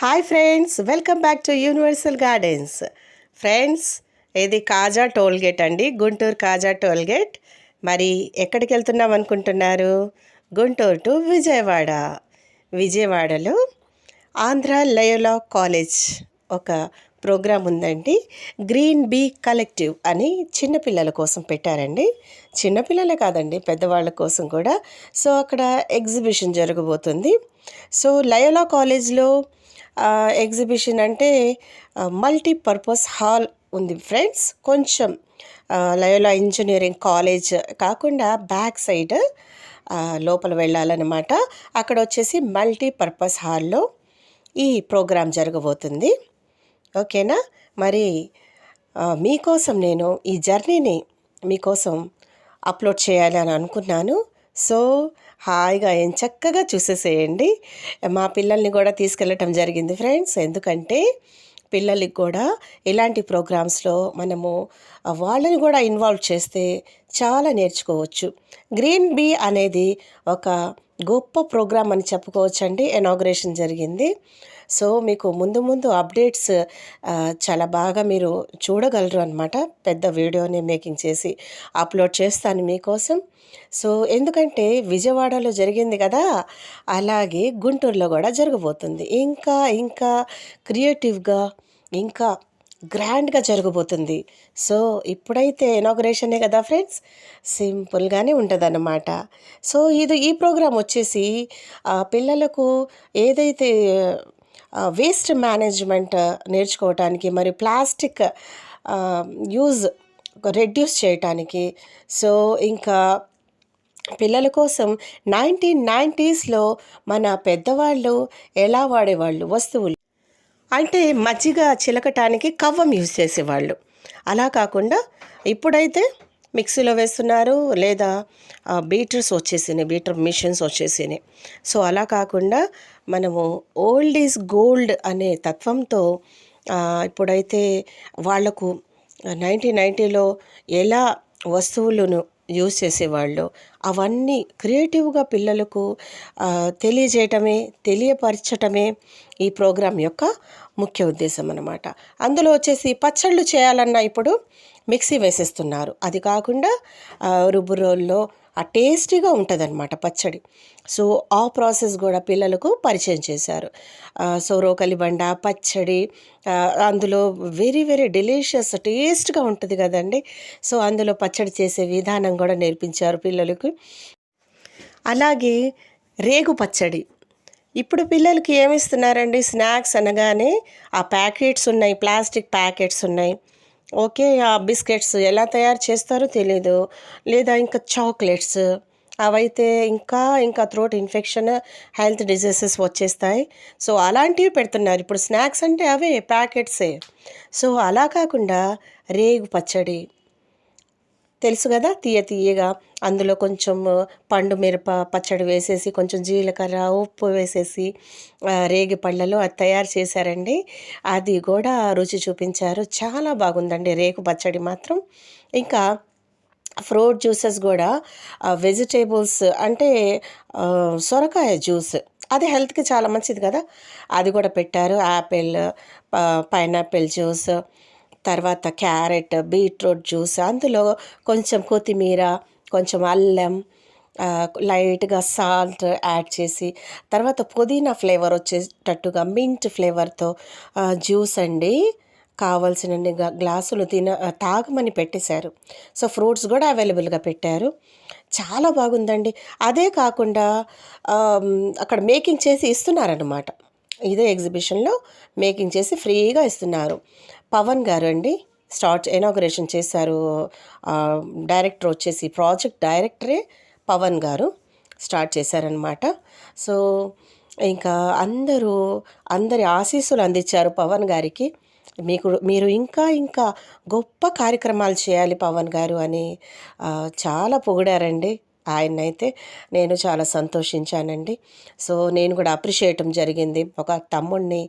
Hi friends, welcome back to universal gardens. Friends, ఇది కాజా tollgate అండి, గుంటూరు కాజా tollgate. మరి ఎక్కడికి వెళ్తున్నాం అనుకుంటున్నారు? గుంటూరు టు విజయవాడ. విజయవాడలో ఆంధ్ర లయోలా కాలేజ్ ఒక ప్రోగ్రాం ఉందండి. గ్రీన్ బీ కలెక్టివ్ అని చిన్నపిల్లల కోసం పెట్టారండి. చిన్నపిల్లలే కాదండి, పెద్దవాళ్ళ కోసం కూడా. సో అక్కడ ఎగ్జిబిషన్ జరగబోతుంది. సో లయోలా కాలేజ్లో ఎగ్జిబిషన్ అంటే మల్టీపర్పస్ హాల్ ఉంది ఫ్రెండ్స్. కొంచెం లయోలా ఇంజనీరింగ్ కాలేజ్ కాకుండా బ్యాక్ సైడ్ లోపల వెళ్ళాలన్నమాట. అక్కడ వచ్చేసి మల్టీపర్పస్ హాల్లో ఈ ప్రోగ్రాం జరగబోతుంది. ఓకేనా? మరి మీకోసం నేను ఈ జర్నీని మీకోసం అప్లోడ్ చేయాలి అని అనుకున్నాను. సో హాయిగా చక్కగా చూసేసేయండి. మా పిల్లల్ని కూడా తీసుకెళ్ళటం జరిగింది ఫ్రెండ్స్. ఎందుకంటే పిల్లలకి కూడా ఇలాంటి ప్రోగ్రామ్స్లో మనము వాళ్ళని కూడా ఇన్వాల్వ్ చేస్తే చాలా నేర్చుకోవచ్చు. గ్రీన్ బీ అనేది ఒక గొప్ప ప్రోగ్రాం అని చెప్పుకోవచ్చండి. ఇనాగ్రేషన్ జరిగింది. సో మీకు ముందు ముందు అప్డేట్స్ చాలా బాగా మీరు చూడగలరు అనమాట. పెద్ద వీడియోని మేకింగ్ చేసి అప్లోడ్ చేస్తాను మీకోసం. సో ఎందుకంటే విజయవాడలో జరిగింది కదా, అలాగే గుంటూరులో కూడా జరగబోతుంది. ఇంకా ఇంకా క్రియేటివ్గా, ఇంకా గ్రాండ్గా జరగబోతుంది. సో ఇప్పుడైతే ఇనాగ్రేషనే కదా ఫ్రెండ్స్, సింపుల్గానే ఉంటుందన్నమాట. సో ఈ ప్రోగ్రాం వచ్చేసి పిల్లలకు ఏదైతే వేస్ట్ మేనేజ్మెంట్ నేర్చుకోవటానికి, మరి ప్లాస్టిక్ యూజ్ రెడ్యూస్ చేయటానికి, సో ఇంకా పిల్లల కోసం 1990స్లో మన పెద్దవాళ్ళు ఎలా వాడేవాళ్ళు వస్తువులు అంటే మజ్జిగ చిలకటానికి కవ్వం యూజ్ చేసేవాళ్ళు. అలా కాకుండా ఇప్పుడైతే మిక్సీలో వేస్తున్నారు, లేదా బీటర్స్ వచ్చేసినాయి, బీటర్ మిషన్స్ వచ్చేసినాయి. సో అలా కాకుండా మనము ఓల్డ్ ఈజ్ గోల్డ్ అనే తత్వంతో ఇప్పుడైతే వాళ్లకు 1990లో ఎలా వస్తువులను యూజ్ చేసేవాళ్ళు అవన్నీ క్రియేటివ్గా పిల్లలకు తెలియజేయటమే, తెలియపరచటమే ఈ ప్రోగ్రాం యొక్క ముఖ్య ఉద్దేశం అన్నమాట. అందులో వచ్చేసి పచ్చళ్ళు చేయాలన్నా ఇప్పుడు మిక్సీ వేసేస్తున్నారు. అది కాకుండా రుబ్బు రోల్లో టేస్టీగా ఉంటుందన్నమాట పచ్చడి. సో ఆ ప్రాసెస్ కూడా పిల్లలకు పరిచయం చేశారు. సో రోకలి బండ పచ్చడి, అందులో వెరీ వెరీ డెలిషియస్ టేస్ట్గా ఉంటుంది కదండి. సో అందులో పచ్చడి చేసే విధానం కూడా నేర్పించారు పిల్లలకు. అలాగే రేగు పచ్చడి. ఇప్పుడు పిల్లలకి ఏమిస్తున్నారండి, స్నాక్స్ అనగానే ఆ ప్యాకెట్స్ ఉన్నాయి, ప్లాస్టిక్ ప్యాకెట్స్ ఉన్నాయి. ఓకే, ఆ బిస్కెట్స్ ఎలా తయారు చేస్తారో తెలీదు, లేదా ఇంకా చాక్లెట్స్ అవైతే ఇంకా ఇంకా థ్రోట్ ఇన్ఫెక్షన్, హెల్త్ డిజీజెస్ వచ్చేస్తాయి. సో అలాంటివి పెడుతున్నారు ఇప్పుడు. స్నాక్స్ అంటే అవే ప్యాకెట్సే. సో అలా కాకుండా రేగు పచ్చడి తెలుసు కదా, తీయగా అందులో కొంచెం పండు మిరప పచ్చడి వేసేసి, కొంచెం జీలకర్ర ఉప్పు వేసేసి రేగి పళ్ళలో అది తయారు చేశారండి. అది కూడా రుచి చూపించారు. చాలా బాగుందండి రేగు పచ్చడి మాత్రం. ఇంకా ఫ్రూట్ జ్యూసెస్ కూడా వెజిటేబుల్స్ అంటే సొరకాయ జ్యూస్, అది హెల్త్కి చాలా మంచిది కదా, అది కూడా పెట్టారు. యాపిల్, పైనాపిల్ జ్యూస్, తర్వాత క్యారెట్, బీట్రూట్ జ్యూస్, అందులో కొంచెం కొత్తిమీర, కొంచెం అల్లం, లైట్గా సాల్ట్ యాడ్ చేసి, తర్వాత పుదీనా ఫ్లేవర్ వచ్చేటట్టుగా మింట్ ఫ్లేవర్తో జ్యూస్ అండి. కావాల్సిన గ్లాసులు తాగమని పెట్టేశారు. సో ఫ్రూట్స్ కూడా అవైలబుల్గా పెట్టారు. చాలా బాగుందండి. అదే కాకుండా అక్కడ మేకింగ్ చేసి ఇస్తున్నారన్నమాట. ఇదే ఎగ్జిబిషన్లో మేకింగ్ చేసి ఫ్రీగా ఇస్తున్నారు. పవన్ గారు అండి ఇనాగ్రేషన్ చేశారు. డైరెక్టర్ వచ్చేసి, ప్రాజెక్ట్ డైరెక్టరే పవన్ గారు స్టార్ట్ చేశారనమాట. సో ఇంకా అందరి ఆశీస్సులు అందించారు పవన్ గారికి. మీరు ఇంకా గొప్ప కార్యక్రమాలు చేయాలి పవన్ గారు అని చాలా పొగిడారండి. ఆయన్నైతే నేను చాలా సంతోషించానండి. సో, నేను కూడా అప్రిషియేయటం జరిగింది. ఒక తమ్ముడిని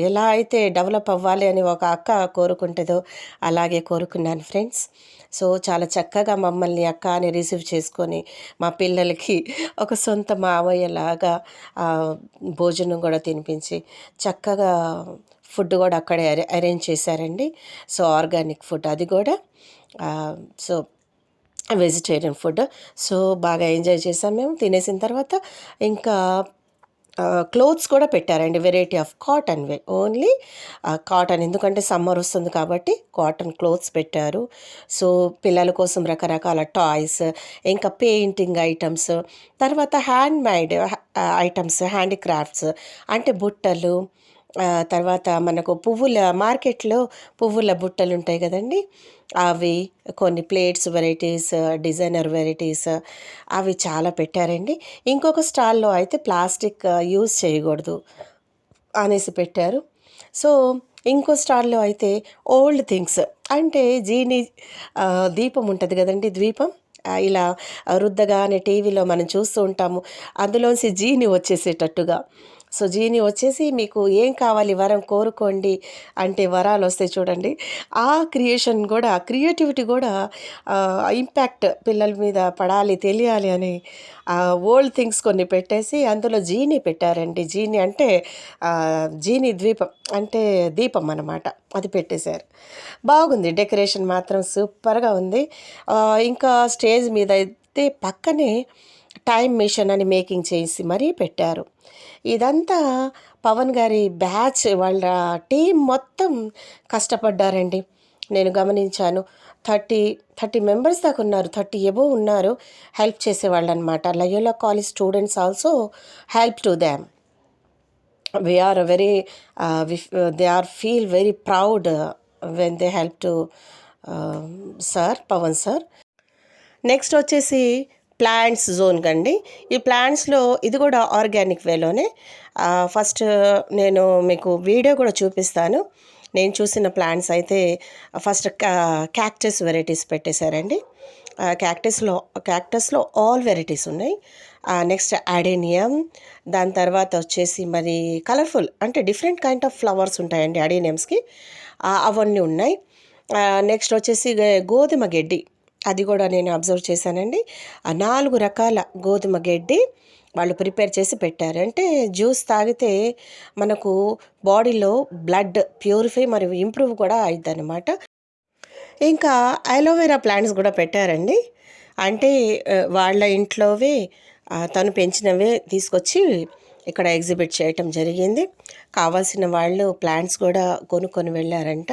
ఎలా అయితే డెవలప్ అవ్వాలి అని ఒక అక్క కోరుకుంటుందో అలాగే కోరుకున్నాను ఫ్రెండ్స్. సో, చాలా చక్కగా మమ్మల్ని అక్క అని రిసీవ్ చేసుకొని, మా పిల్లలకి ఒక సొంత మావయ్యలాగా భోజనం కూడా తినిపించి, చక్కగా ఫుడ్ కూడా అక్కడే అరేంజ్ చేశారండి. సో, ఆర్గానిక్ ఫుడ్ అది కూడా. So vegetarian food. సో, బాగా ఎంజాయ్ చేసాం మేము. తినేసిన తర్వాత ఇంకా క్లోత్స్ కూడా పెట్టారండి. వెరైటీ ఆఫ్ కాటన్‌వే. ఓన్లీ కాటన్, ఎందుకంటే సమ్మర్ వస్తుంది కాబట్టి కాటన్ క్లోత్స్ పెట్టారు. సో, పిల్లల కోసం రకరకాల టాయ్స్, ఇంకా పెయింటింగ్ ఐటమ్స్, తర్వాత హ్యాండ్‌మేడ్ ఐటమ్స్, హ్యాండీక్రాఫ్ట్స్ అంటే బుట్టలు, తర్వాత మనకు మార్కెట్‌లో పువ్వుల బుట్టలుంటాయి కదండీ! అవి, కొన్ని ప్లేట్స్ వెరైటీస్, డిజైనర్ వెరైటీస్ అవి చాలా పెట్టారండి. ఇంకొక స్టాల్‌లో అయితే ప్లాస్టిక్ యూజ్ చేయకూడదు అనేసి పెట్టారు. సో, ఇంకో స్టాల్‌లో అయితే ఓల్డ్ థింగ్స్ అంటే దీపం ఉంటది గదండీ! ద్వీపం. ఇలా రుద్దగానే టీవీలో మనం చూస్తూ ఉంటాము. అందులోంచి జీని వచ్చేసేటట్టుగా. సో, జీని వచ్చేసి మీకు ఏం కావాలి వరం కోరుకోండి అంటే వరాలొస్తాయి చూడండి. ఆ క్రియేటివిటీ కూడా ఇంపాక్ట్ పిల్లల మీద పడాలి, తెలియాలి అని ఓల్డ్ థింగ్స్ కొన్ని పెట్టేసి అందులో జీని పెట్టారండి. జీని అంటే జీని ద్వీపం అంటే దీపం అన్నమాట. అది పెట్టేశారు. బాగుంది. డెకరేషన్ మాత్రం సూపర్‌గా ఉంది. ఇంకా స్టేజ్ మీద అయితే పక్కనే టైమ్ మిషన్ అని మేకింగ్ చేసి మరీ పెట్టారు. ఇదంతా పవన్ గారి బ్యాచ్ వాళ్ళ టీం మొత్తం కష్టపడ్డారండి. నేను గమనించాను. 30 మెంబర్స్ దాకా ఉన్నారు. 30 అబోవ్ ఉన్నారు. హెల్ప్ చేసేవాళ్ళనమాట. Loyola college students also help to them. We are very they are feel very proud when they help to Pawan sir. Next వచ్చేసి ప్లాంట్స్ జోన్ కండి. ఈ ప్లాంట్స్లో ఇది కూడా ఆర్గానిక్ వేలోనే. ఫస్ట్ నేను మీకు వీడియో కూడా చూపిస్తాను. నేను చూసిన ప్లాంట్స్ అయితే ఫస్ట్ క్యాక్టస్ వెరైటీస్ పెట్టేశారండి. క్యాక్టస్లో ఆల్ వెరైటీస్ ఉన్నాయి. నెక్స్ట్ అడేనియం, దాని తర్వాత వచ్చేసి మరి కలర్ఫుల్ అంటే డిఫరెంట్ కైండ్ ఆఫ్ ఫ్లవర్స్ ఉంటాయండి అడేనియమ్స్కి. అవన్నీ ఉన్నాయి. నెక్స్ట్ వచ్చేసి గోధుమ గడ్డి, అది కూడా నేను అబ్జర్వ్ చేశానండి. 4 రకాల గోధుమ గడ్డి వాళ్ళు ప్రిపేర్ చేసి పెట్టారు. అంటే జ్యూస్ తాగితే మనకు బాడీలో బ్లడ్ ప్యూరిఫై మరియు ఇంప్రూవ్ కూడా అయిద్దనమాట. ఇంకా అలోవెరా ప్లాంట్స్ కూడా పెట్టారండి. అంటే వాళ్ళ ఇంట్లోవే తను పెంచినవే తీసుకొచ్చి ఇక్కడ ఎగ్జిబిట్ చేయటం జరిగింది. కావాల్సిన వాళ్ళు ప్లాంట్స్ కూడా కొనుక్కొని వెళ్ళారంట.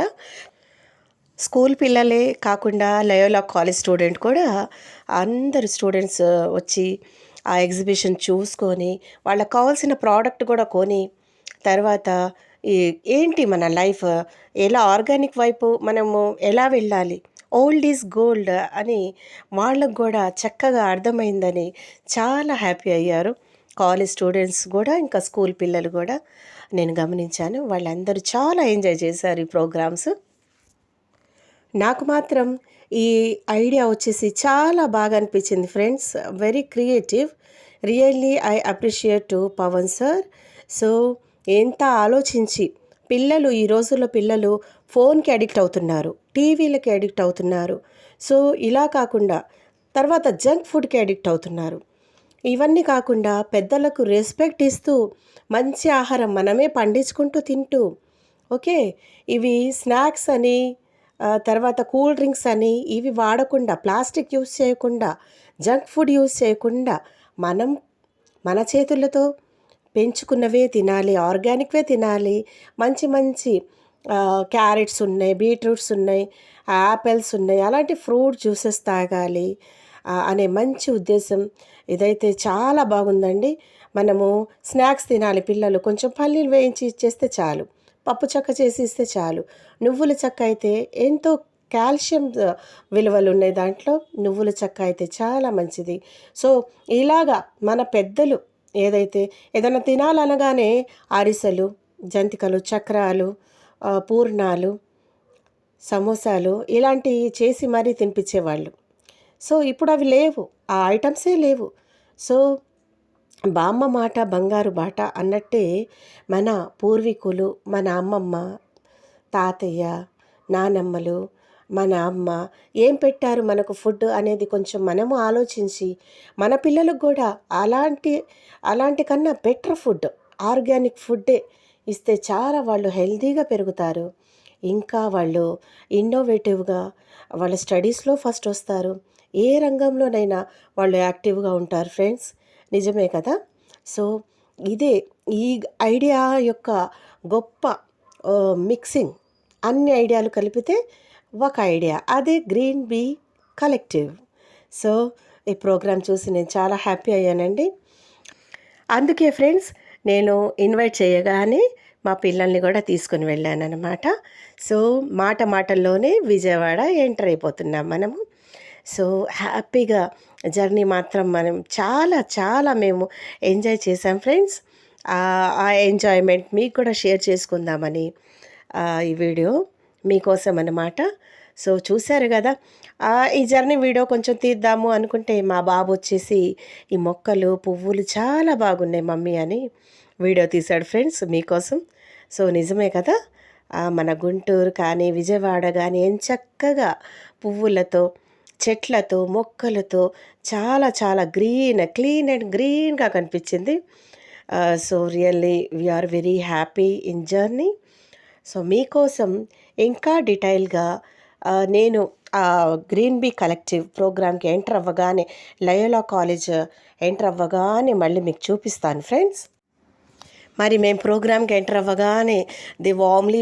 స్కూల్ పిల్లలే కాకుండా లయోలా కాలేజ్ స్టూడెంట్ కూడా అందరు స్టూడెంట్స్ వచ్చి ఆ ఎగ్జిబిషన్ చూసుకొని వాళ్ళకి కావాల్సిన ప్రోడక్ట్ కూడా కొని, తర్వాత ఏంటి మన లైఫ్ ఎలా ఆర్గానిక్ వైపు మనము ఎలా వెళ్ళాలి, ఓల్డ్ ఈజ్ గోల్డ్ అని వాళ్ళకు కూడా చక్కగా అర్థమైందని చాలా హ్యాపీ అయ్యారు. కాలేజ్ స్టూడెంట్స్ కూడా ఇంకా స్కూల్ పిల్లలు కూడా నేను గమనించాను. వాళ్ళందరూ చాలా ఎంజాయ్ చేశారు ఈ ప్రోగ్రామ్స్. నాకు మాత్రం ఈ ఐడియా వచ్చేసి చాలా బాగా అనిపించింది friends. Very creative. Really I appreciate to Pawan sir. So, ఎంత ఆలోచించి ఈ రోజుల్లో పిల్లలు ఫోన్కి అడిక్ట్ అవుతున్నారు, టీవీలకి అడిక్ట్ అవుతున్నారు. సో, ఇలా కాకుండా తర్వాత జంక్ ఫుడ్కి అడిక్ట్ అవుతున్నారు. ఇవన్నీ కాకుండా పెద్దలకు రెస్పెక్ట్ ఇస్తూ మంచి ఆహారం మనమే పండించుకుంటూ తింటూ, ఓకే, ఇవి స్నాక్స్ అని తర్వాత కూల్ డ్రింక్స్ అని ఇవి వాడకుండా, ప్లాస్టిక్ యూస్ చేయకుండా, జంక్ ఫుడ్ యూస్ చేయకుండా మనం మన చేతులతో పెంచుకున్నవే తినాలి, ఆర్గానిక్వే తినాలి. మంచి మంచి క్యారెట్స్ ఉన్నాయి, బీట్రూట్స్ ఉన్నాయి, యాపిల్స్ ఉన్నాయి, అలాంటి ఫ్రూట్ జ్యూసెస్ తాగాలి అనే మంచి ఉద్దేశం. ఇదైతే చాలా బాగుందండి. మనము స్నాక్స్ తినాలి, పిల్లలు కొంచెం పల్లీలు వేయించి ఇచ్చేస్తే చాలు, పప్పు చెక్క చేసి ఇస్తే చాలు. నువ్వుల చెక్క అయితే ఎంతో కాల్షియం విలువలు ఉన్నాయి దాంట్లో. నువ్వుల చెక్క అయితే చాలా మంచిది. సో, ఇలాగా మన పెద్దలు ఏదైనా తినాలనగానే అరిసెలు, జంతికలు, చక్రాలు, పూర్ణాలు, సమోసాలు ఇలాంటివి చేసి మరీ తినిపించేవాళ్ళు. సో, ఇప్పుడు అవి లేవు. ఆ ఐటమ్సే లేవు. సో బామ్మ మాట బంగారు బాట అన్నట్టే మన పూర్వీకులు, మన అమ్మమ్మ, తాతయ్య, నానమ్మలు, మన అమ్మ ఏం పెట్టారు మనకు ఫుడ్ అనేది కొంచెం మనము ఆలోచించి మన పిల్లలకు కూడా అలాంటి కన్నా బెటర్ ఫుడ్, ఆర్గానిక్ ఫుడ్డే ఇస్తే చాలా వాళ్ళు హెల్తీగా పెరుగుతారు. ఇంకా వాళ్ళు ఇన్నోవేటివ్గా వాళ్ళ స్టడీస్లో ఫస్ట్ వస్తారు. ఏ రంగంలోనైనా వాళ్ళు యాక్టివ్గా ఉంటారు ఫ్రెండ్స్. నిజమే కదా. సో ఇదే ఈ ఐడియా యొక్క గొప్ప మిక్సింగ్, అన్ని ఐడియాలు కలిపితే ఒక ఐడియా, అదే గ్రీన్ బీ కలెక్టివ్. సో ఈ ప్రోగ్రాం చూసి నేను చాలా హ్యాపీ అయ్యానండి. అందుకే ఫ్రెండ్స్ నేను ఇన్వైట్ చేయగానే మా పిల్లల్ని కూడా తీసుకొని వెళ్ళానన్నమాట. సో మాటల్లోనే విజయవాడ ఎంటర్ అయిపోతున్నాం మనము. సో హ్యాపీగా జర్నీ మాత్రం మనం చాలా చాలా మేము ఎంజాయ్ చేసాం ఫ్రెండ్స్. ఆ ఎంజాయ్మెంట్ మీకు కూడా షేర్ చేసుకుందామని ఈ వీడియో మీకోసం అన్నమాట. సో చూశారు కదా. ఈ జర్నీ వీడియో కొంచెం తీద్దాము అనుకుంటే మా బాబు వచ్చేసి ఈ మొక్కలు పువ్వులు చాలా బాగున్నాయి మమ్మీ అని వీడియో తీశాడు ఫ్రెండ్స్ మీకోసం. సో నిజమే కదా. మన గుంటూరు కానీ విజయవాడ కానీ ఎంచక్కగా పువ్వులతో, చెట్లతో, మొక్కలతో చాలా చాలా క్లీన్ అండ్ గ్రీన్గా కనిపించింది. So really we are very happy in journey. So మీకోసం ఇంకా డీటెయిల్గా నేను గ్రీన్ బీ కలెక్టివ్ ప్రోగ్రామ్కి ఎంటర్ అవ్వగానే, లయోలా కాలేజ్ ఎంటర్ అవ్వగానే మళ్ళీ మీకు చూపిస్తాను ఫ్రెండ్స్. మరి మేము ప్రోగ్రామ్కి ఎంటర్ అవ్వగానే the warmly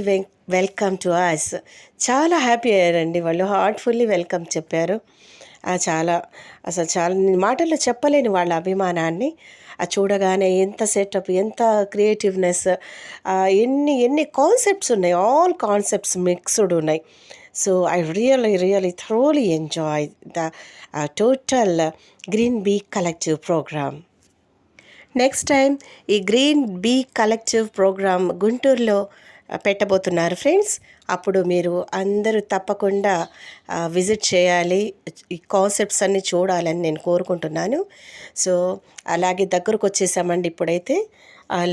welcome to us. చాలా హ్యాపీ అయ్యారండి వాళ్ళు, హార్ట్ఫుల్లీ వెల్కమ్ చెప్పారు. చాలా మాటల్లో చెప్పలేని వాళ్ళ అభిమానాన్ని చూడగానే. ఎంత సెటప్, ఎంత క్రియేటివ్నెస్, ఎన్ని కాన్సెప్ట్స్ ఉన్నాయి, ఆల్ కాన్సెప్ట్స్ మిక్స్డ్ ఉన్నాయి. So I really thoroughly enjoy the total green bee collective programme. Next time ఈ గ్రీన్ బీ కలెక్టివ్ ప్రోగ్రామ్ గుంటూరులో పెట్టబోతున్నారు ఫ్రెండ్స్. అప్పుడు మీరు అందరూ తప్పకుండా విజిట్ చేయాలి, ఈ కాన్సెప్ట్స్ అన్నీ చూడాలని నేను కోరుకుంటున్నాను. సో అలాగే దగ్గరకు వచ్చేసామండి. ఇప్పుడైతే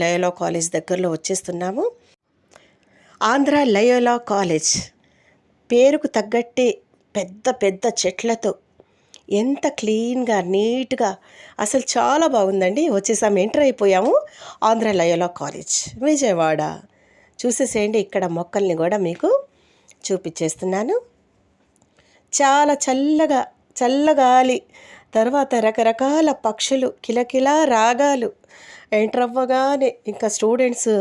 లయోలా కాలేజ్ దగ్గరలో వచ్చేస్తున్నాము. ఆంధ్ర లయోలా కాలేజ్ పేరుకు తగ్గట్టే పెద్ద పెద్ద చెట్లతో ఎంత క్లీన్గా నీట్గా, అసలు చాలా బాగుందండి. వచ్చేసాము, ఎంటర్ అయిపోయాము. Andhra Loyola college Vijayawada. చూసేసేయండి, ఇక్కడ మొక్కల్ని కూడా మీకు చూపించేస్తున్నాను. చాలా చల్లగాలి, తర్వాత రకరకాల పక్షులు, కిలకిలా రాగాలు. ఎంటర్ అవ్వగానే ఇంకా స్టూడెంట్స్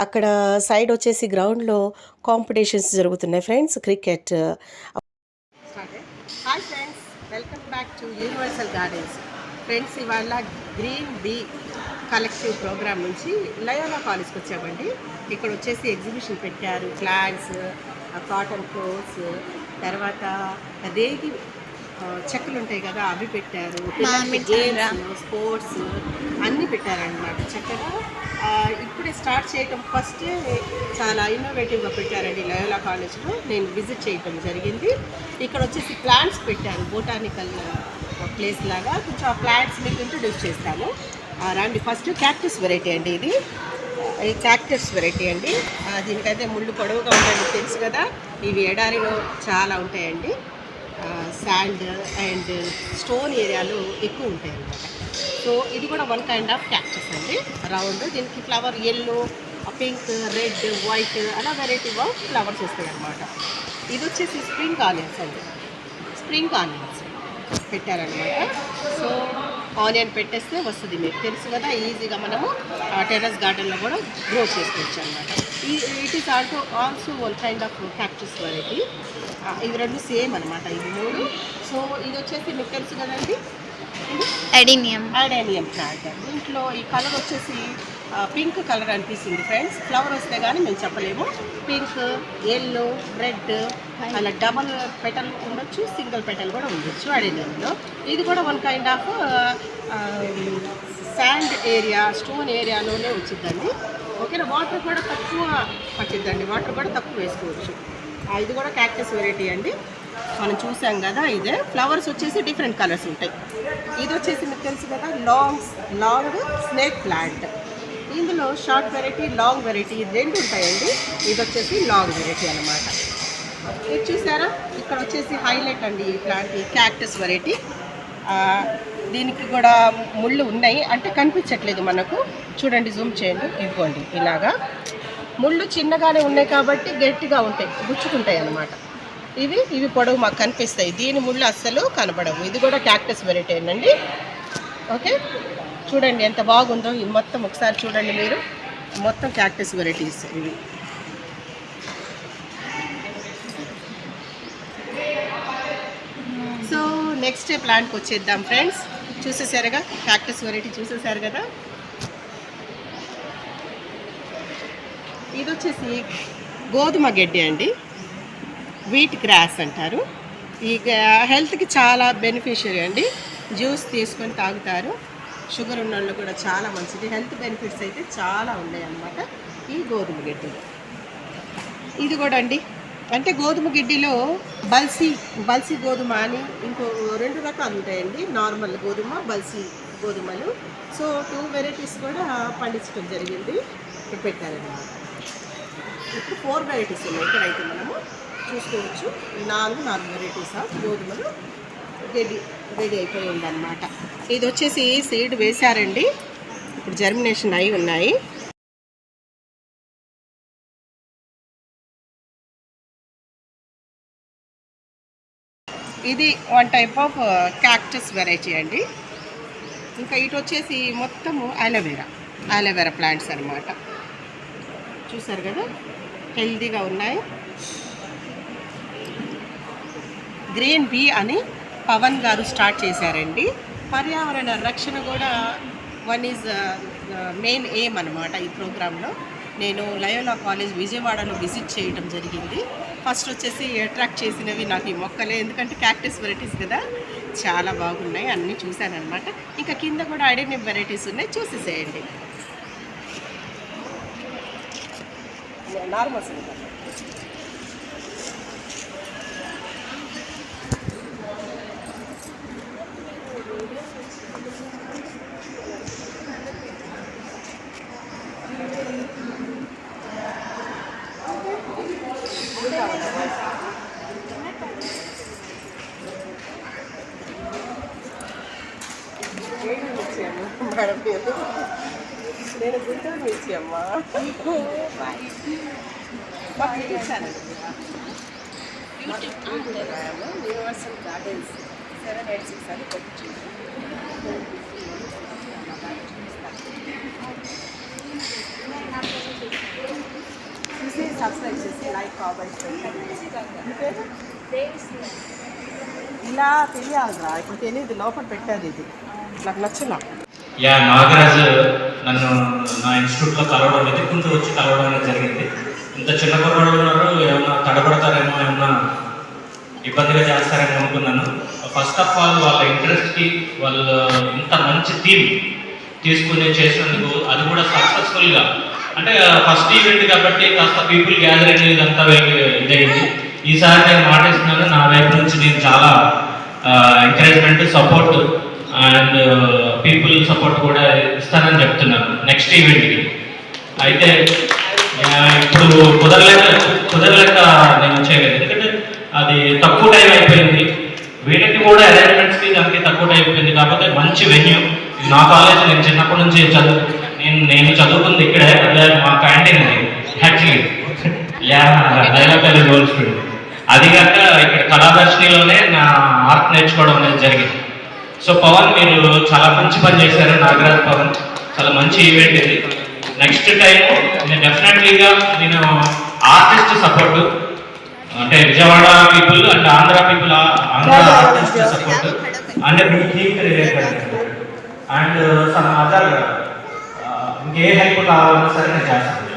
అక్కడ సైడ్ వచ్చేసి గ్రౌండ్లో కాంపిటీషన్స్ జరుగుతున్నాయి friends, cricket. Hi friends, welcome back to universal gardens. Friends ఇవాళ గ్రీన్ బీ కలెక్టివ్ ప్రోగ్రామ్ నుంచి లయోలా కాలేజ్కి వచ్చామండి. ఇక్కడ వచ్చేసి ఎగ్జిబిషన్ పెట్టారు, ఫ్లాగ్స్, కాటన్ క్లోత్స్, తర్వాత రేగి చెక్కలు ఉంటాయి కదా అవి పెట్టారు, గేమ్స్, స్పోర్ట్స్ అన్నీ పెట్టారనమాట చక్కగా. ఇప్పుడే స్టార్ట్ చేయటం ఫస్టే చాలా ఇన్నోవేటివ్గా పెట్టారండి లయోలా కాలేజ్లో. నేను విజిట్ చేయటం జరిగింది. ఇక్కడ వచ్చేసి ప్లాంట్స్ పెట్టారు, బొటానికల్ ప్లేస్ లాగా. కొంచెం ఆ ప్లాంట్స్ మీకు ఇంట్రొడ్యూస్ చేస్తాను రండి. ఫస్ట్ క్యాక్టస్ వెరైటీ అండి ఇది. ఈ క్యాక్టస్ వెరైటీ అండి. దీనికైతే ముళ్ళు పొడవుగా ఉంటాయి తెలుసు కదా. ఇవి ఎడారిలో చాలా ఉంటాయండి, శాండ్ అండ్ స్టోన్ ఏరియాలో ఎక్కువ ఉంటాయి అన్నమాట. సో ఇది కూడా వన్ కైండ్ ఆఫ్ క్యాక్టస్ అండి, రౌండ్. దీనికి flower yellow, pink, red, white అలా వెరైటీ ఆఫ్ ఫ్లవర్స్ వస్తాయి అన్నమాట. ఇది వచ్చేసి స్ప్రింగ్ ఆనియన్స్ అండి, స్ప్రింగ్ ఆనియన్స్ పెట్టారనమాట. సో ఆనియన్ పెట్టేస్తే వస్తుంది, మీకు తెలుసు కదా. ఈజీగా మనము టెర్రస్ గార్డెన్లో కూడా గ్రో చేసుకోవచ్చు అనమాట. It is also one kind of cactus variety. ఇవి రెండు సేమ్ అనమాట, ఇవి మూడు. సో ఇది వచ్చేసి మీకు తెలుసు కదండి, అడేనియం ప్లాంట్. దీంట్లో ఈ కలర్ వచ్చేసి పింక్ కలర్ అనిపిస్తుంది ఫ్రెండ్స్. ఫ్లవర్ వస్తే కానీ మేము చెప్పలేము. పింక్, ఎల్లో, రెడ్ అలా డబల్ పెటల్ ఉండొచ్చు, సింగిల్ పెటల్ కూడా ఉండొచ్చు అడేనియంలో. ఇది కూడా one kind of sand area, stone ఏరియాలోనే వచ్చిందండి. ఓకేనా. వాటర్ కూడా తక్కువ పట్టిద్దండి, వాటర్ కూడా తక్కువ వేసుకోవచ్చు. ఇది కూడా క్యాక్టస్ వెరైటీ అండి. మనం చూసాం కదా, ఇదే ఫ్లవర్స్ వచ్చేసి డిఫరెంట్ కలర్స్ ఉంటాయి. ఇది వచ్చేసి మీకు తెలుసు కదా, లాంగ్ స్నేక్ ప్లాంట్. ఇందులో షార్ట్ వెరైటీ, లాంగ్ వెరైటీ రెండు ఉంటాయండి. ఇది వచ్చేసి లాంగ్ వెరైటీ అనమాట. ఇది చూసారా, ఇక్కడ వచ్చేసి హైలైట్ అండి ఈ ప్లాంట్, ఈ క్యాక్టస్ వెరైటీ. దీనికి కూడా ముళ్ళు ఉన్నాయి, అంటే కనిపించట్లేదు మనకు. చూడండి, జూమ్ చేయండి, ఇదిగోండి ఇలాగా ముళ్ళు చిన్నగానే ఉన్నాయి కాబట్టి గట్టిగా ఉంటాయి, గుచ్చుకుంటాయి అన్నమాట. ఇవి పొడవు మాకు కనిపిస్తాయి, దీని ముళ్ళు అస్సలు కనబడవు. ఇది కూడా క్యాక్టస్ వెరైటీ అండి. ఓకే, చూడండి ఎంత బాగుందో. ఇది మొత్తం ఒకసారి చూడండి మీరు, మొత్తం క్యాక్టస్ వెరైటీస్ ఇవి. సో నెక్స్ట్ ప్లాంట్కి వచ్చేద్దాం ఫ్రెండ్స్. చూసేసారుగా, క్యాక్టస్ వెరైటీ చూసేసారు కదా. ఇది వచ్చేసి గోధుమ గడ్డి అండి, వీట్ గ్రాస్ అంటారు. ఈ హెల్త్కి చాలా బెనిఫిషియరీ అండి. జ్యూస్ తీసుకొని తాగుతారు, షుగర్ ఉన్న వాళ్ళు కూడా చాలా మంచిది. హెల్త్ బెనిఫిట్స్ అయితే చాలా ఉన్నాయి అన్నమాట ఈ గోధుమ గడ్డిలో. ఇది కూడా అండి, అంటే గోధుమ గిడ్డిలో బల్సీ గోధుమ అని ఇంకో 2 రకాలు ఉంటాయండి, నార్మల్ గోధుమ, బల్సీ గోధుమలు. సో 2 వెరైటీస్ కూడా పండించడం జరిగింది, ఇక్కడ పెట్టారన్నమాట. ఇప్పుడు 4 వెరైటీస్ ఉన్నాయి ఇక్కడైతే మనము చూసుకోవచ్చు. 4 వెరైటీస్ ఆఫ్ గోధుమలు రెడీ అయిపోయి ఉందన్నమాట. ఇది వచ్చేసి సీడ్ వేశారండి, ఇప్పుడు జర్మినేషన్ అయి ఉన్నాయి. ఇది 1 టైప్ ఆఫ్ క్యాక్టస్ వెరైటీ అండి. ఇంకా ఇటు వచ్చేసి మొత్తము అలోవెరా ప్లాంట్స్ అనమాట. చూసారు కదా, హెల్తీగా ఉన్నాయి. గ్రీన్ బీ అని పవన్ గారు స్టార్ట్ చేశారండి. పర్యావరణ రక్షణ కూడా ఈజ్ మెయిన్ ఎయిమ్ అనమాట ఈ ప్రోగ్రాంలో. నేను లయోలా కాలేజ్ విజయవాడలో విజిట్ చేయడం జరిగింది. ఫస్ట్ వచ్చేసి అట్రాక్ట్ చేసినవి నాకు ఈ మొక్కలే, ఎందుకంటే క్యాక్టస్ వెరైటీస్ కదా, చాలా బాగున్నాయి, అన్నీ చూశానమాట. ఇంకా కింద కూడా అడెనియం వెరైటీస్ ఉన్నాయి, చూసేసేయండి. నార్మల్స్ మేడం పేరు, నేను గుంటూరు నుంచి అమ్మా. యూనివర్సల్ గార్డెన్స్ 786 అని కొట్టించింది. సబ్స్క్రైబ్ చేసి లైక్ కామెంట్ ఇలా తెలియాలిరా, ఇప్పుడు తెలియదు, లోపల పెట్టారు. ఇది నాకు నచ్చిన నాగరాజు నన్ను నా ఇన్స్టిట్యూట్లో కలవడం అనేది, గుంటూరు వచ్చి కలవడం అనేది జరిగింది. ఇంత చిన్న కుర్రాళ్ళు ఉన్నారు, ఏమన్నా తడబడతారేమో, ఏమన్నా ఇబ్బందిగా చేస్తారేమో అనుకున్నాను. ఫస్ట్ ఆఫ్ ఆల్ వాళ్ళ ఇంట్రెస్ట్కి వాళ్ళు ఇంత మంచి థీమ్ తీసుకుని చేసినందుకు, అది కూడా సక్సెస్ఫుల్గా, అంటే ఫస్ట్ ఈవెంట్ కాబట్టి కాస్త పీపుల్ గ్యాదరింగ్ ఇదంతా ఇదైంది. ఈసారి నేను మాటిస్తున్నాను, నా వైపు నుంచి నేను చాలా encouragement, support and people support కూడా ఇస్తానని చెప్తున్నాను నెక్స్ట్ ఈవెంట్కి. అయితే ఇప్పుడు కుదరలేక నేను చేయలేదు, ఎందుకంటే అది తక్కువ టైం అయిపోయింది. వీటికి కూడా అరేంజ్మెంట్స్కి దానికి తక్కువ టైం అయిపోయింది. కాకపోతే మంచి వెన్యూ, నా కాలేజ్ నేను చిన్నప్పటి నుంచి నేను చదువుకుంది ఇక్కడే, అదే మా క్యాంటీన్ అది actually Loyola college old student. అది కాక ఇక్కడ కళాదర్శినిలోనే నా ఆర్ట్ నేర్చుకోవడం అనేది జరిగింది. సో పవన్, మీరు చాలా మంచి పని చేశారు. నాగరాజ్ పవన్, చాలా మంచి ఈవెంట్ ఇది. నెక్స్ట్ టైం నేను డెఫినెట్లీగా నేను ఆర్టిస్ట్ సపోర్టు, అంటే Vijayawada people and Andhra people, Andhra artist support అంటే మీకు రిలేటెడ్ అండ్ సమ్ అదర్ ఇంకే హెల్ప్ కావాలన్నా సరే నేను చేస్తాను.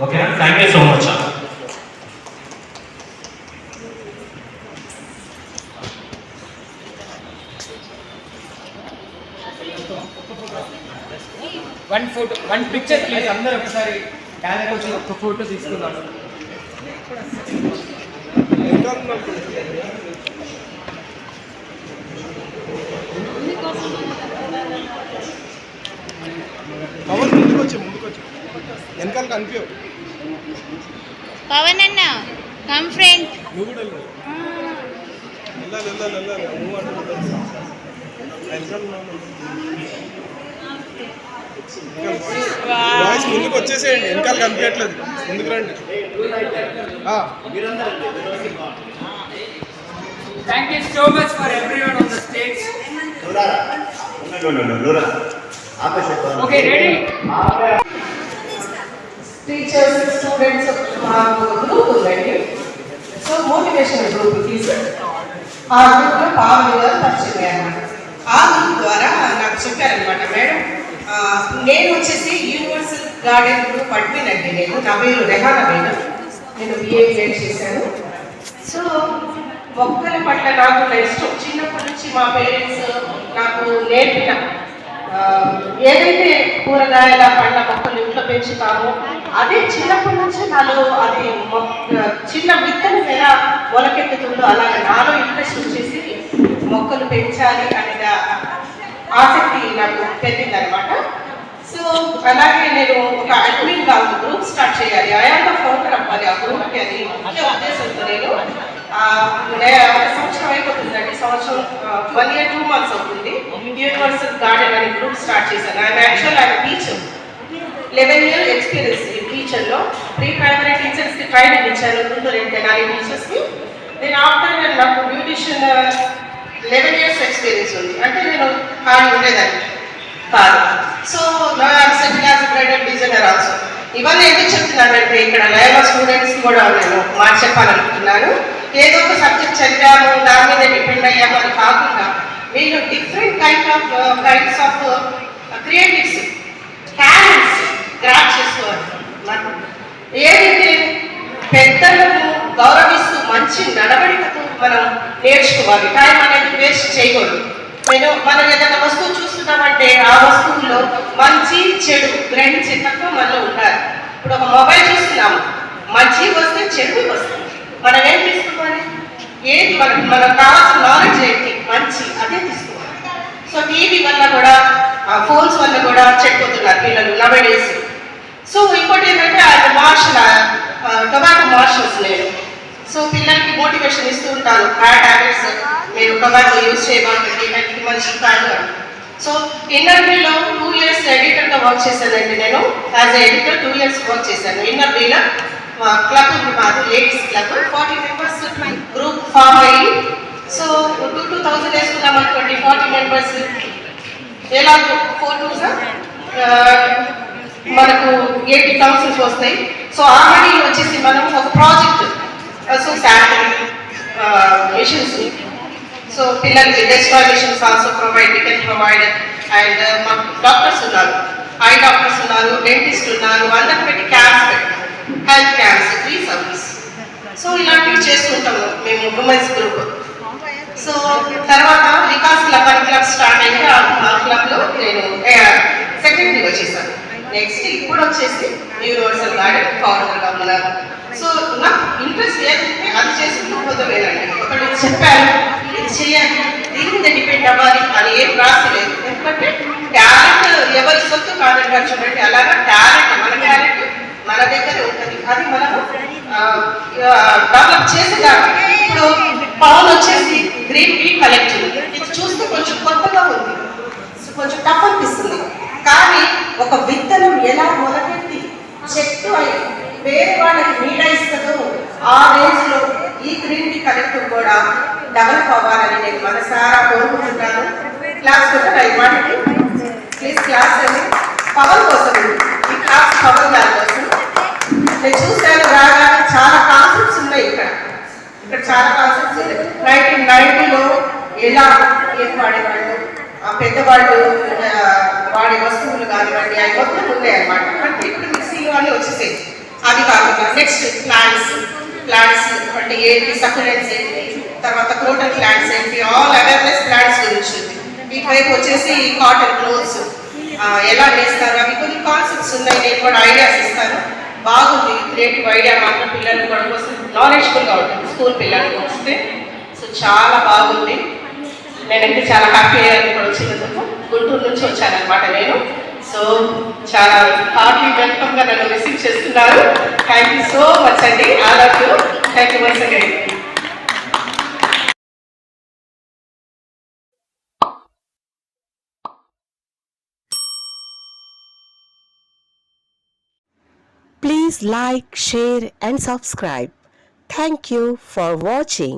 ఓకేనా? Thank you so much. One picture please, అందరూ ఒకసారి గ్యాలరీ వచ్చి ఒక ఫోటో తీసుకుందాం. పవన్ ముందుకొచ్చి వెనకాల కనిపించవు. పవన్ అన్న కమ్ ఫ్రెండ్. నువ్వు కూడా వెళ్ళాలి నువ్వు వాయిస్ ముందుకు వచ్చేసేయండి, వెనకాల కనిపించట్లేదు, ముందుకు రండి. Thank you so much for everyone on the stage. Okay, ready? Teachers students group ఉందండి. సో మోటివేషనల్ గ్రూప్ తీసి ఆ గ్రూప్లో పావులు గారు పరిచయం అన్నమాట. ఆ గ్రూప్ ద్వారా నాకు చెప్పారనమాట, మేడం నేను వచ్చేసి యూనివర్సల్ గార్డెన్ గ్రూప్ అడ్మిన్ అండి. నా పేరు రెహానా మేడం, నేను బిఏ చేశాను. సో మొక్కల పట్ల నాకు ఇష్టం చిన్నప్పటి నుంచి. మా పేరెంట్స్ నాకు నేర్పిన ఏదైతే కూరగాయల పండ్ల మొక్కలు ఇంట్లో పెంచుతామో అదే చిన్నప్పటి నుంచి నాలో అది చిన్న విత్తనం ఎలా మొలకెత్తుతుందో అలాగే నాలో ఇంట్రెస్ట్ వచ్చేసి మొక్కలు పెంచాలి అనే ఆసక్తి నాకు పెరిగిందనమాట. సో అలాగే నేను ఒక అడ్మిన్గా ఒక గ్రూప్ స్టార్ట్ చేయాలి, అయాన్న ఫౌండర్ అవ్వాలి ఆ గ్రూప్కి. అది ముఖ్య ఉద్దేశంతో నేను ఒక సంవత్సరం అయిపోతుందండి, సంవత్సరం 1 year 2 months అవుతుంది. యూనివర్సల్ గార్డెన్ అనే గ్రూప్ స్టార్ట్ చేశాను. ఆయన టీచర్, 11 years ఎక్స్పీరియన్స్ ఈ టీచర్లో. ప్రీ ప్రైమరీ టీచర్స్కి ట్రైనింగ్ ఇచ్చాను, గుంటూరు తెనాలి టీచర్స్కి. నేను ఆఫ్టర్ నాకు బ్యూటిషియన్ 11 years ఎక్స్పీరియన్స్ ఉంది. అంటే నేను ఖాళీ ఉండేదాన్ని కాదు. So settle as bridal designer also. ఇవన్నీ ఎందుకు చెప్తున్నానంటే ఇక్కడ లైవ్ స్టూడెంట్స్ కూడా నేను చెప్పాలనుకుంటున్నాను. ఏదో ఒక సబ్జెక్ట్ చదివాము దాని మీద డిపెండ్ అయ్యాము అని కాకుండా వీళ్ళు different kinds of creatives talents grab చేసుకోవాలి. ఏదైతే పెద్దలను గౌరవిస్తూ మంచి నడవడికతో మనం నేర్చుకోవాలి. టైం అనేది వేస్ట్ చేయకూడదు. మనం ఏదైనా వస్తువు చూస్తున్నామంటే ఆ వస్తువుల్లో మంచి చెడు గ్రహించేటట్టు మనలో ఉండాలి. ఇప్పుడు ఒక మొబైల్ చూస్తున్నాము, మంచి వస్తే చెడు వస్తుంది. మనం ఏం తీసుకోవాలి, ఏది మనకు కావాల్సిన నాలెడ్జ్ ఏంటి, మంచి అదే తీసుకోవాలి. సో టీవీ వల్ల కూడా ఫోన్స్ వల్ల కూడా చెడిపోతున్నారు పిల్లలు నవడేస్. సో ఇంకోటి ఏంటంటే టొబాకో మార్షల్స్ నేను. సో పిల్లలకి మోటివేషన్ ఇస్తూ ఉంటాను, బ్యాడ్ హ్యాబిట్స్ మీరు టొబాకో యూజ్ చేయబోతుంది హెల్త్కి మంచిది కాదు అని. సో ఇన్నర్బీలో 2 years ఎడిటర్గా వర్క్ చేశానండి. నేను as a editor 2 years work చేశాను. ఇన్నర్బీలో క్లబ్ ఉంది మాది, ladies club. 40 members group form అయ్యి సో 2000 వేసుకున్నాం అనుకోండి, 40 members ఎలా 4 మనకు 80,000 వస్తాయి. సో ఆ మనీ వచ్చేసి మనం ఒక project so sanitary machines, so పిల్లలకి destroy machines also can provide. And మాకు డాక్టర్స్ ఉన్నారు, ఐ డాక్టర్స్ ఉన్నారు, డెంటిస్ట్ ఉన్నారు, అందరికి పెట్టి క్యాంప్స్ పెట్టాము, health camps, free service. So ఇలాంటివి చేస్తుంటాము మేము ఉమెన్స్ గ్రూప్. సో తర్వాత వికాస్ క్లబ్ అని క్లబ్ స్టార్ట్ అయ్యి ఆ క్లబ్లో నేను సెక్రటరీ వచ్చేసాను. నెక్స్ట్ ఇప్పుడు వచ్చేసి యూనివర్సల్ గార్డెన్ ఫౌండర్గా ఉన్నాను. సో నాకు ఇంట్రెస్ట్ ఏదంటే అది చేసుకుంటూ పోతామేనండి. ఒకటి చెప్పారు ఇది చేయాలి, దీని మీద డిపెండ్ అవ్వాలి అని ఏం రాసి లేదు. ఎందుకంటే టాలెంట్ ఎవరి సొత్తు కాదంటారు చూడండి, అలాగా టాలెంట్ మన టాలెంట్ మన దగ్గర ఉంటుంది, అది మనము డెవలప్ చేసేదాన్ని. ఇప్పుడు పవన్ వచ్చేసి గ్రీన్ టీ కలెక్టివ్, ఇది చూస్తే కొంచెం కొత్తగా ఉంది, కొంచెం టఫ్ అనిపిస్తుంది. కానీ ఒక విత్తనం ఎలా మొదలెత్తి చెట్టు అయి వేరే వాళ్ళకి నీడ ఇస్తుందో ఆ రేంజ్లో ఈ గ్రీన్ టీ కలెక్టివ్ కూడా డెవలప్ అవ్వాలని నేను మనసారా కోరుకుంటున్నాను. క్లాస్ కూడా ఇవ్వండి ప్లీజ్. క్లాస్ అని పవన్ కోసం, ఈ క్లాస్ పవన్ గారి కోసం. నేను చూశాను రాగానే చాలా కాన్సెప్ట్స్ ఉన్నాయి ఇక్కడ చాలా కాన్సెప్ట్స్ ఉన్నాయి. 1990లో ఎలా ఏం వాడేవాళ్ళు, ఆ పెద్దవాళ్ళు వాడే వస్తువులు కానివ్వండి అవి మొత్తం ఉన్నాయి అన్నమాట. అంటే ఇప్పుడు మిక్సీలు అన్నీ వచ్చేసాయి. అవి కాకుండా నెక్స్ట్ ప్లాంట్స్ అంటే ఏంటి, సక్యులెంట్స్ ఏంటి, తర్వాత క్రోటన్ ప్లాంట్స్ ఏంటి, ఆల్ అవేర్నెస్ ప్లాంట్స్ గురించి. ఇటువైపు వచ్చేసి కాటన్ క్లోత్స్ ఎలా వేస్తారు, అవి కొన్ని కాన్సెప్ట్స్ ఉన్నాయి. నేను కూడా ఐడియాస్ ఇస్తాను. బాగుంది క్రియేటివ్ ఐడియా, మాత్రం పిల్లలు కూడా కోసం నాలెడ్జ్ఫుల్గా ఉంటుంది స్కూల్ పిల్లలకి వస్తే. సో చాలా బాగుంది. నేనైతే చాలా హ్యాపీ అయ్యాను ఇక్కడ వచ్చినందుకు. గుంటూరు నుంచి వచ్చానమాట నేను. సో చాలా హార్ట్లీ వెల్కమ్గా నన్ను రిసీవ్ చేస్తున్నారు. థ్యాంక్ యూ సో మచ్ అండి. All of you. Thank you once again. Please like, share and subscribe. Thank you for watching.